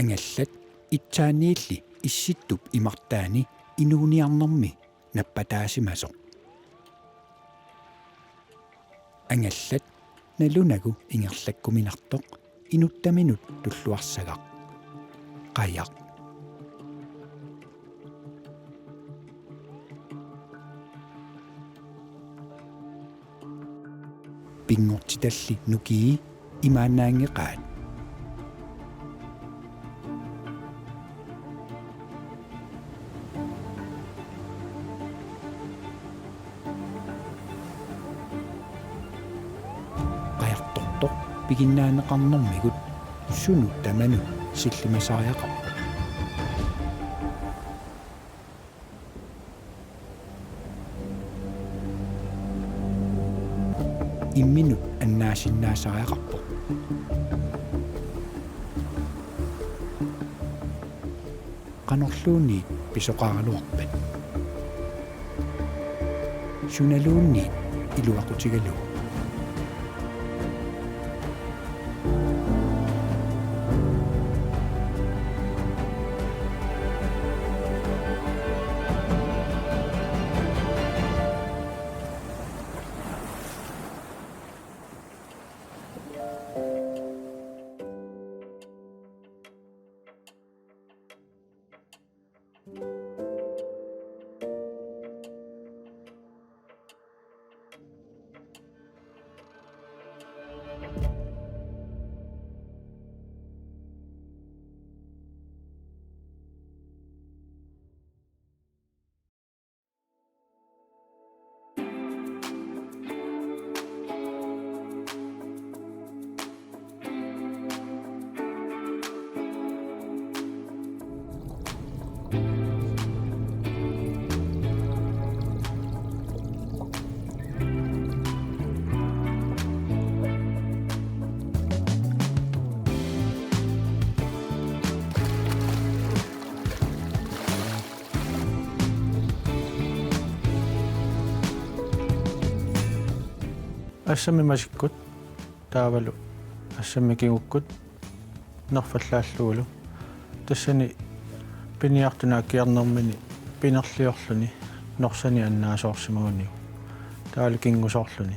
ангаллат итсааниилли исситтуп имартаани инуuniarnermi наппатаасимасо ангаллат налунагу ингерлаккуминартоq инуттаминут туллуарсагақ қаяқ пингортиталли нукии имаанаангеқаат qajartortoq piginnaaneqarnermigut sunu tamanu sillimasariaqarpo imminut annaasinnaasariaqarpo qanorluunniit pisoqaaraluarpat sunaluunniit iluaqutigalu ассами масиккут таавалу ассами кигуккут нерфаллааллугулу тассани пиниартуна киарнермини пинерлиорлуни норсани аннаасоорсимагуниу таали кингусоорлуни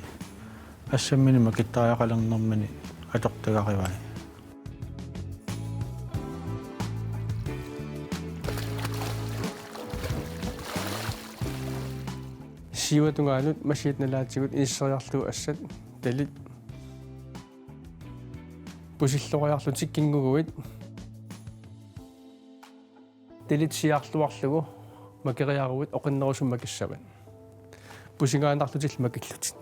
ассаммини макиттариақалернермани атортагаривай сиуатунгаанут масиитналаатигут иниссериарлугу ассат талит пусиллориарлутик кингугуит талит сиарлуарлугу макериаруит оқиннерусумма киссават пусингаанарлутил макиллутит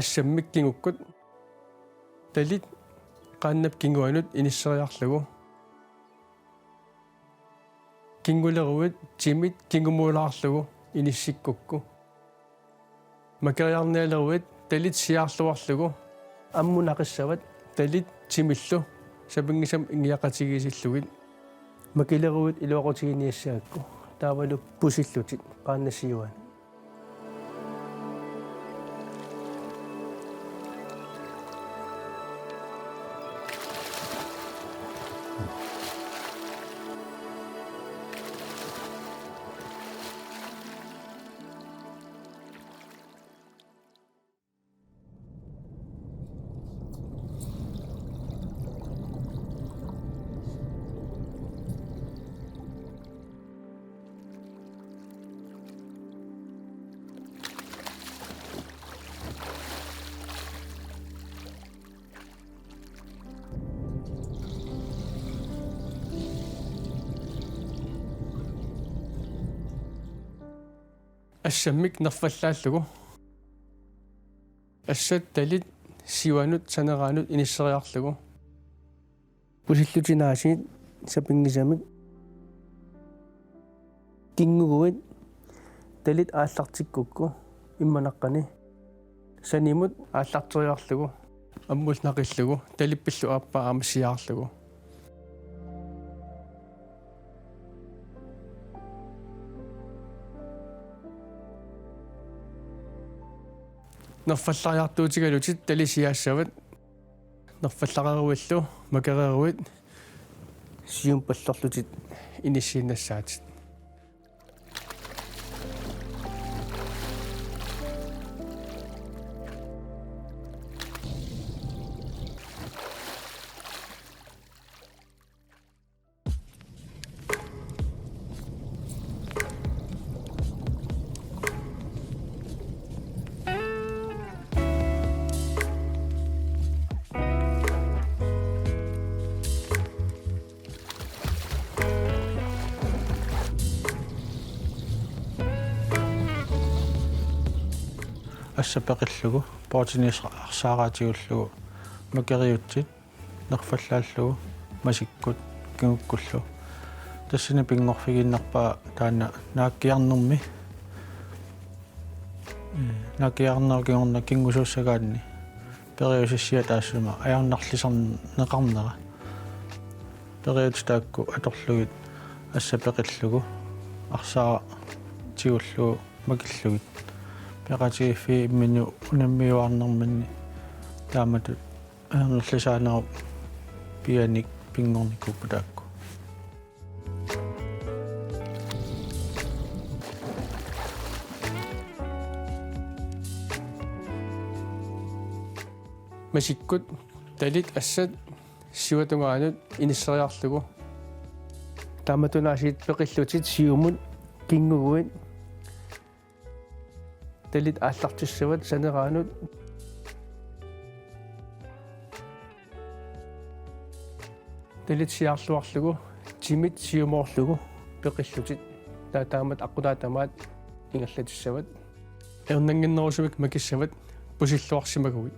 ассаммиккингуккут талит qaannap kinguanut inisseriyarlugu kinguleruit timit kingumuulaarlugu inissikkukku makeriarnealeruit talit siarluarlugu ammunaqissavat talit timillu sapingisam ingiaqatigisillugit makileruit iluaqotiginiassaakku taavalu pusillutit qaannassiuan ассаммик нерфаллааллугу ассат талит сиванут санераанут иниссериарлугу пусиллутинаасиит сапингисамик кингугуит талит ааллартиккукку имманаққани санимут ааллартериарлугу аммул нақиллугу талиппиллу ааппа аамассиаарлугу нерфаллариартуутигалутит талисиаассават нерфаллақаруиллу макереруит сиум паллерлутит иниссииннассаатит ассапеқиллугу поотинис арсаараатигуллугу макериутсит нерфаллааллугу масиккут кигуккуллу тассина пингорфигиннарпаа таана нааккиарнэрми нааккиарнеркигорна кингусууссагаанни периусиссиа таассума аярнарлисарнеқарнера периутстаакку аторлугит ассапеқиллугу арсаатигуллугу макиллугит пеқатигиффи иммину унаммиуарнэрманни тааматут аернерлисаанеру пианик пингорникуппу таакку масиккут талит ассат сиватунгаанут иниссериарлугу тааматунаасиит пеқиллутит сиумут кингугуит талит ааллартиссават санераанут талит сиарлуарлугу тимит сиумоорлугу пеқиллутит таамат аққутаатамаат ингерлатиссават эрнангиннерусумик макиссават пусиллуарсимагуи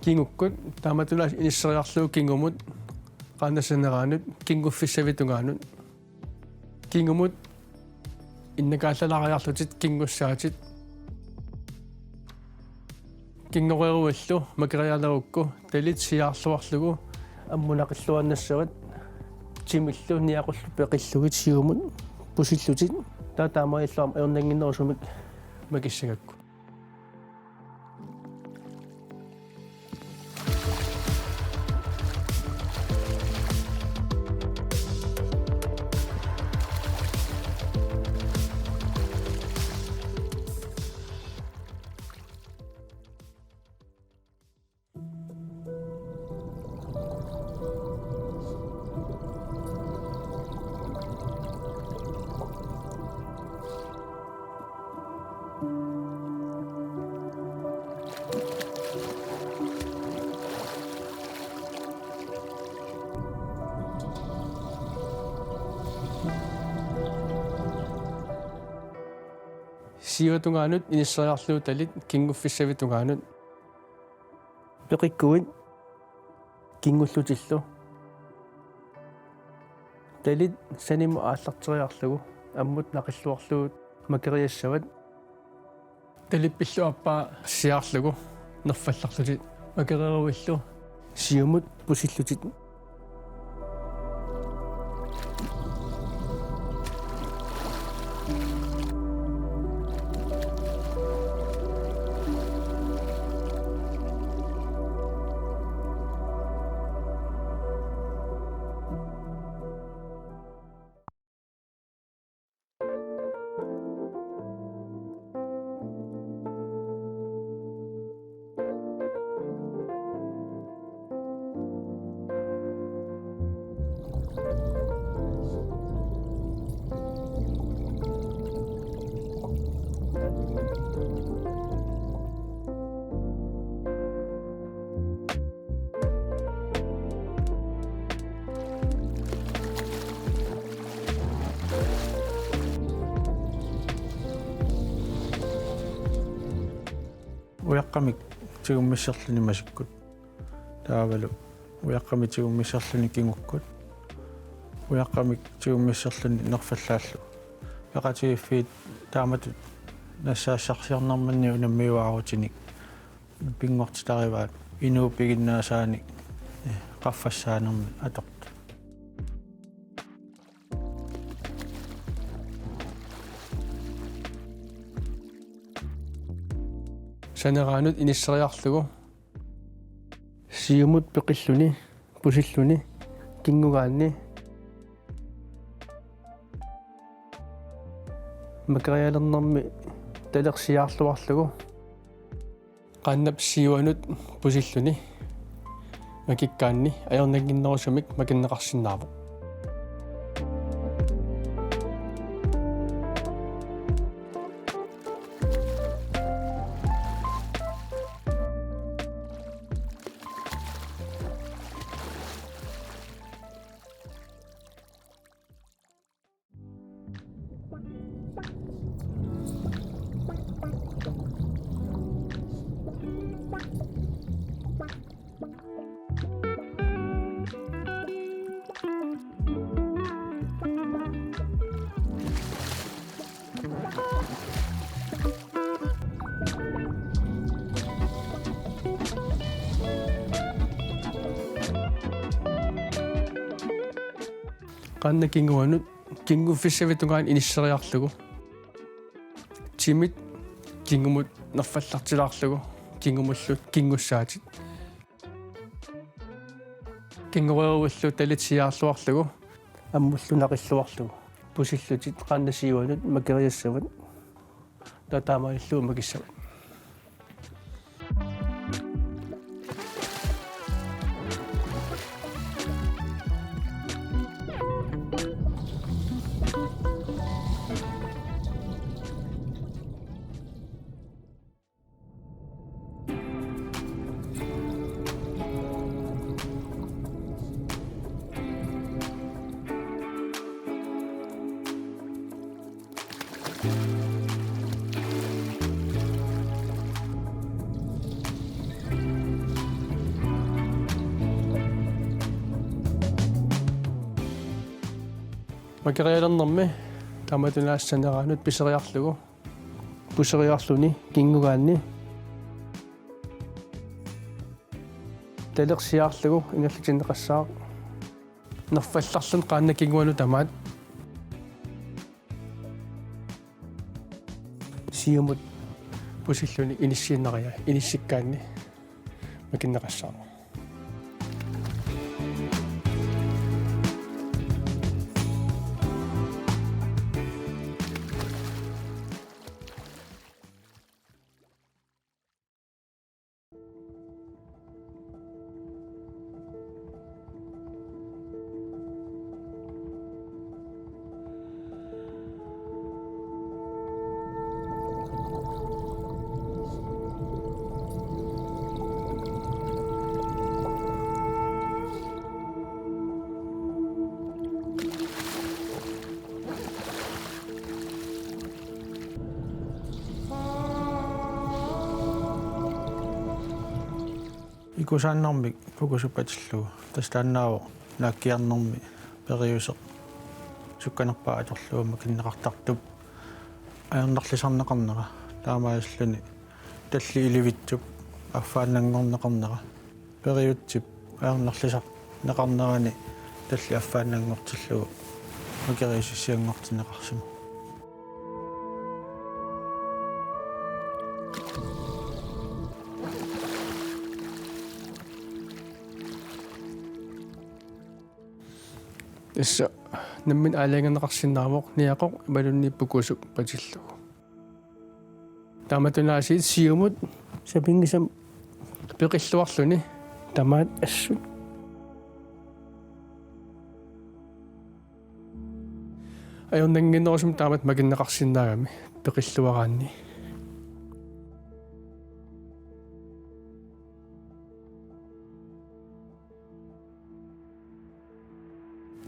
кингуккут тааматулаас иниссериарлуу кингумут qaannasaneraanut kinguffissavitugaanut kingumut innakaallalariarlutit kingussaatit kingoreruallu makerialerukku talit siaarluarlugu аммунақиллуаннассават тимиллу ниақуллу пеқиллугит сиумут пусиллутит таатаамаиллуам ернангиннерусумик макиссагакку сииватунгаанут иниссериарлуу талит кингуффиссавитунгаанут пеқиккуит кингуллутиллу талит саниму ааллартериарлугу аммут нақиллуарлугут макериассават талиппиллу аппаа сиаарлугу нерфалларлутит макереруиллу сиумут пусиллутит уяққамик тигуммиссерлүни масиккут таавалу уяққами тигуммиссерлүни кингуккут уяққамик тигуммиссерлүни нерфаллааллу пеқатигиффиит тааматут нассаассарсиарнарманни унаммиуаарутиник пингортитариваат инууппигиннаасааник qaffassaanерми аторт санераанут иниссериарлугу сиумут пеқиллуни пусиллуни кингугаанни макариалернэрми талерсиаарлуарлугу qaannap siuanut pusilluni makikkaanni ajornanginnerusumik makinneqarsinnaarvo qaanna kinguanut kinguffissavitugaan inisseriarlugu timit kingumut nerfallartilaarlugu kingumullut kingussaatit kingureerullu talitsiaarluarlugu аммуллунақиллуарлугу пусиллутит qaannasiuanut макериассават татаамаиллуу макиссават макериалернэрми таматунаассанераанут писериарлугу пусериарлуни кингугаанни талерсиаарлугу ингерлутиннеқассаа нерфалларлун qaanna кингуану тамаат сиумут пусиллуни иниссииннериа иниссиккаанни макиннеқассаа икусааннэрмик фокусупатиллугу тастааннаавоо нааккиарнэрми периусеқ сукканерпаа аторлуама киннеқартартуп аернерлисарнеқарнера таамааллуни талли иливитсуп аффааннангорнеқарнера периутсип аернерлисар неқарнерани талли аффааннангортиллугу макерисиссиангортинеқарсима исса наммин аалангернеқарсиннаавоқ ниақоқ малунниппукусук патиллугу тааматунаасиит сиумут сапингисам пеқиллуарлуни тамаат ассут аёрнангиннерусум таамат макиннеқарсиннаагами пеқиллуараанни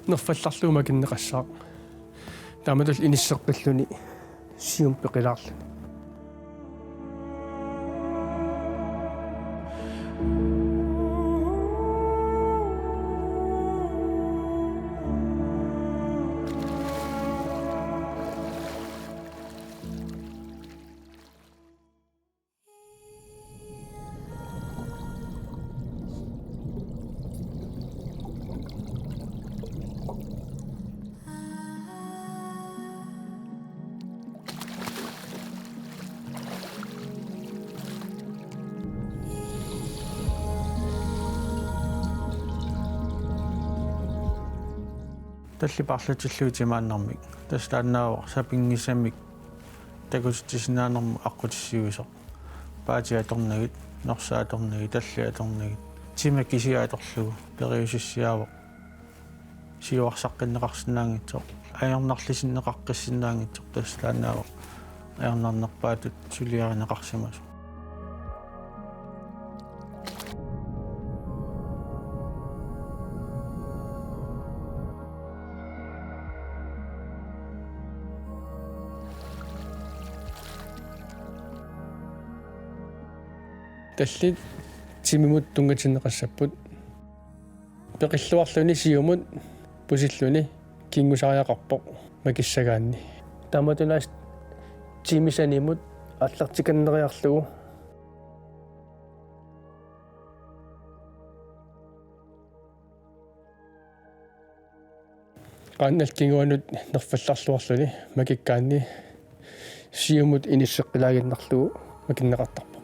нерфалларлугу макиннеқассаа тааматул иниссерпаллуни сиум пеқилаарлу таллипарлутиллуутимааннармик тастаанаава сапингисамик такуситисинаанерму аққутиссуисоқ паатиаторнагит норсааторнагит таллиаторнагит тима кисиааторлугу периусиссиаавоқ сиуарсаққиннеқарсинаангитсоқ аярнарлисиннеқаққиссинаангитсоқ тастаанаава аярнарнерпаатут сулиаринеқарсимасо талли тимимут тунгатиннеқассаппут пеқиллуарлуни сиумут пусиллуни кингусариақарпоқ макиссагаанни таматунаас тимисанимут аллартиканнериарлугу qaannal kinguanut nerfallarluarluni makikkaanni siumut inisseqqilaaginnarlugu makinneqartarpoq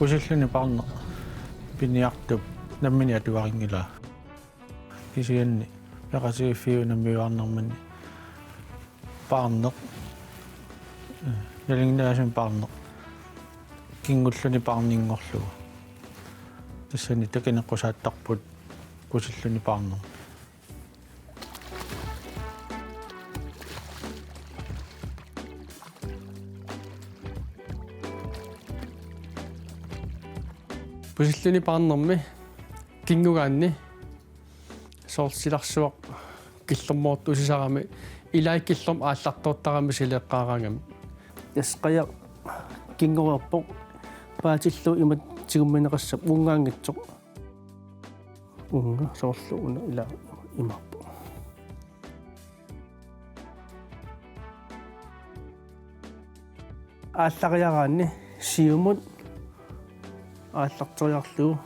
пусиллуни парна пиниартуп наммини атуарингила кисианни пеқасииффиу наммиуарнэрмани парнеқ налингнаасун парнеқ кингуллуни парнингорлугу тассани такинеққусааттарпут пусиллуни парнер пусиллуни парнерми кингугаанни соорсиларсуақ киллэрмоорт усисарами илаиккиллэрм ааллартуоттарами силеэққаараангами ясқаяқ кингуерпоқ паатиллу имат тигумминеқассап унгаангитсоқ унга соорлууна ила имарпо ааллариараанни сиумут ааллартериарлугу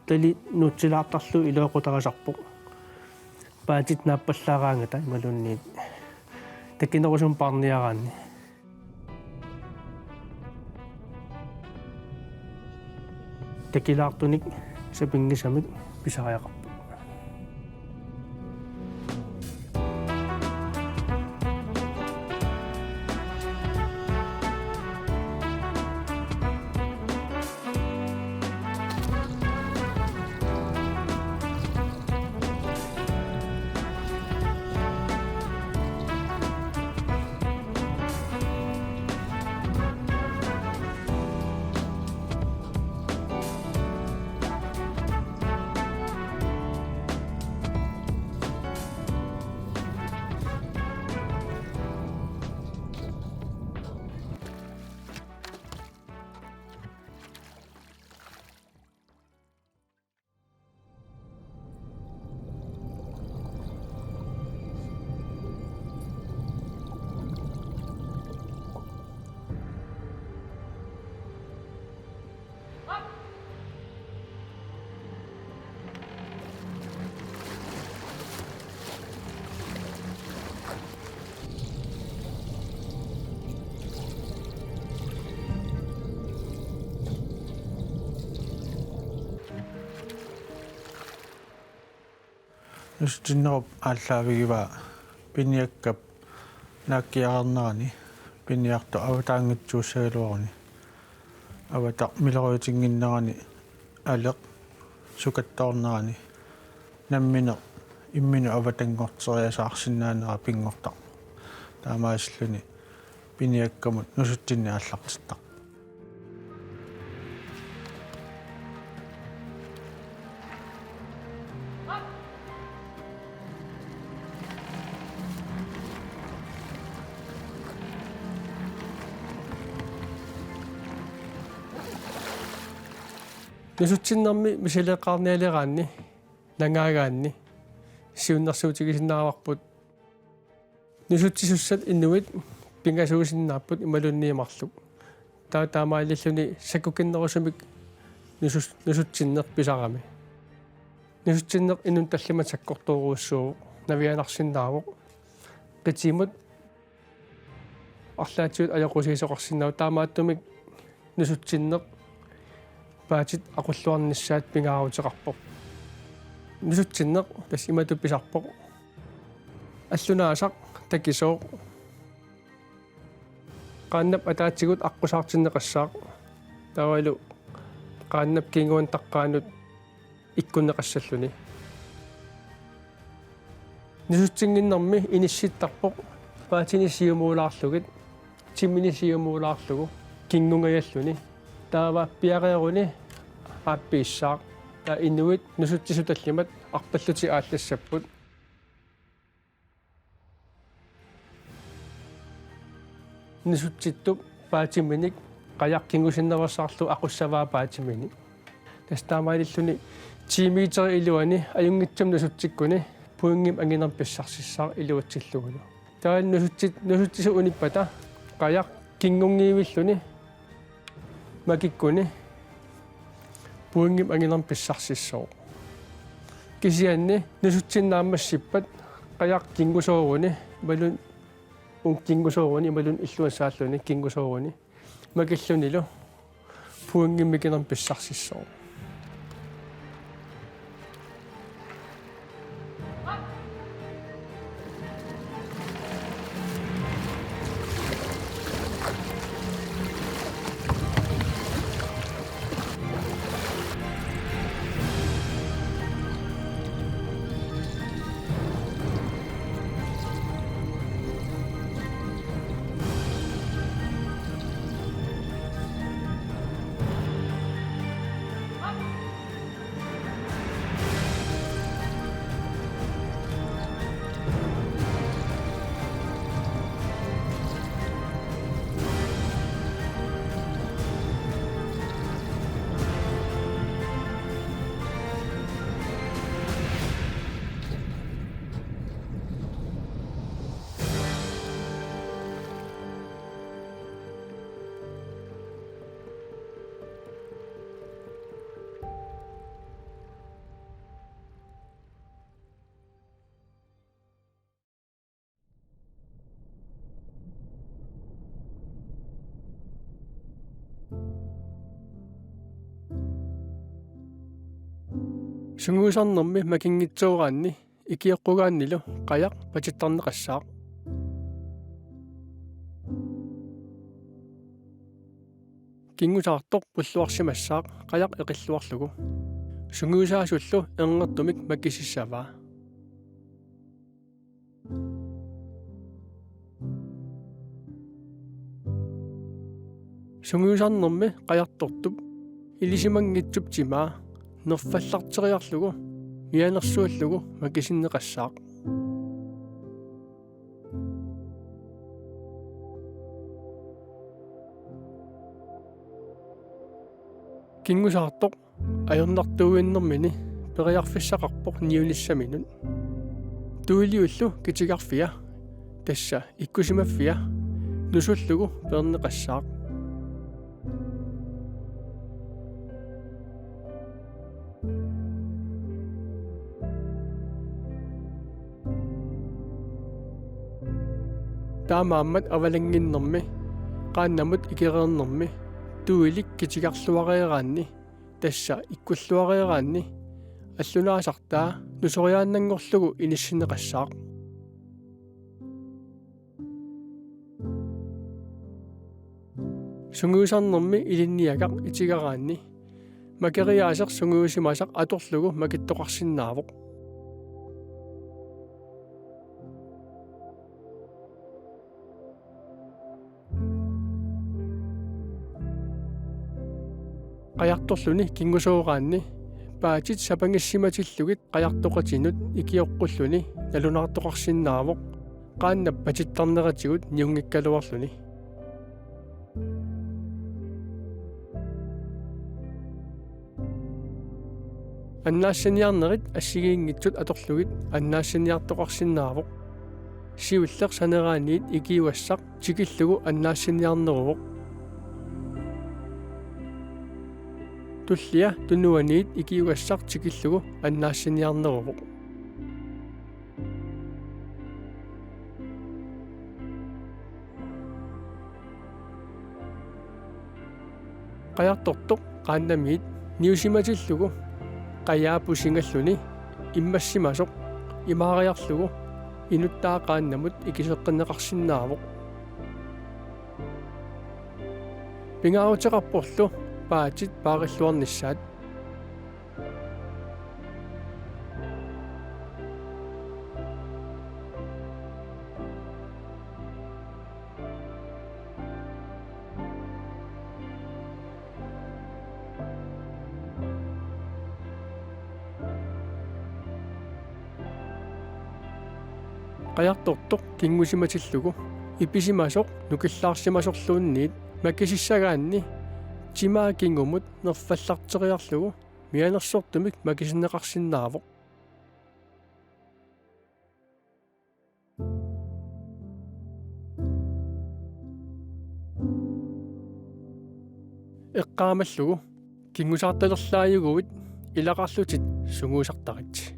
тали нутсилаартарлу илоқутарасарпоқ паатит нааппаллаараангата ималунниит такинерусум парниараанни такилаартуник сапингисамик писариақарпоқ нустиннеруп ааллаавигива пиниаккап нааккиарнерани пиниарту аватаангитсууссагалуарни аватар милеруутингиннерани алеқ сукаттоорнерани наммине иммину аватангортериасаарсинаанера пингортар таамааслуни пиниаккамут нусутсинни ааллартиттар нусутсиннэрми мисилеққарниалераанни нангаагаанни сиуннэрсуутигисиннааварпут нусутсисуссат иннуит пингасуусиннааппут ималунниимарлук таамаалиллуни саккукиннерусумик нусутсиннер писарами нусутсиннер инун таллима саккортууруussuu навианарсиннаавоқ qitiimut арлаатиут аёқусиисоқарсиннау таамааттумик нусутсиннер паатит ақуллуарниссаат пингаарутеқарпоқ нусутсиннер тас имату писарпоқ аллунаасақ такисоо qaannap ataatigut аққусаартиннеқассаақ тавалу qaannap кингуан таққаанут иккуннеқассаллуни нусутсингиннэрми инисситтарпоқ паатини сиумуулаарлугит тиммини сиумуулаарлугу кингунгаяллуни таава пиарееруни ааппииссаақ та иннуит нусутсисуталлимат арталлути ааллассаппут нисутситтук паатиминик қаяқкингусиннерсаарлу ақуссаваа паатимини тастаамаалиллуни тимиитери илуани аюнгитсум нусутсиккуни пуингим ангинер писсарсиссаар илуатсиллугулу таан нусутсису униппата қаяқ кингунгиивиллуни макиккуни пуингим ангинер писсарсиссоо кисианни нусутсиннаамассиппат қаяқ кингусооруни балун кингусооруни ималун иллуассааллуни кингусооруни макиллунилу пуингиммикинер писсарсиссоо сунгуусарнэрми макингитсуураанни икиэққугааннилу қаяқ патиттарнеқассаақ кингусаартоқ пуллуарсимассаақ қаяқ эқиллуарлугу сунгуусаасуллу эрнэртумик маккисиссаваа сунгуусарнэрми қаяртортуп илисимангитсуп тимаа нерфаллартериарлугу ианерсуаллугу макисиннеқассаақ кингусаартоқ ajornartuuinnermini periarfissaqarpoq niunissaminun tuiliullu kitigarfia tassa ikkusimaffia nusullugu perneqassaaq таамааммат авалангиннэрми qaannamut икерернэрми туилик китигарлуареераанни тасса иккуллуареераанни аллунаасартаа нусориааннангорлугу иниссинеқассаақ сунгуусарнэрми илинниагақ итигараанни макериаасер сунгуусимасақ аторлугу макиттоқарсиннаавоқ qajartorluni kingusooraanni paatit sapangissиматиллугит qajartoqatinut ikiorqulluni nalunartoqarsinnaavoq qaannap patittarneratиgut niungikkaluarluni аннаассаниарнерит ассигиингитсут аторлугит аннаассаниартоқарсинаавоқ сиуллеқ санераанниит икиуассақ тикиллугу аннаассаниарнеруоқ туллиа тунуаниит икиуассақ тикиллугу аннаассаниарнеруоқ qajartortoq qaannamiit niusimatillугу qayaapusингаллуни иммассимасоq имаариарлугу инуттаақааннамут икисеққинеқарсинаавоq пингаарутеқарпорлу паатит паариллуарниссаат qajartortoq kingusimatillугу иписимасоq нукиллаарсимасорлуунниит маккисиссагаанни тимаа кингумут нерфаллартериарлугу мианерсортумик макисинеқарсинаавоq эққаамаллугу кингусаарталерлааюгуит илақарлутит сугуусартарит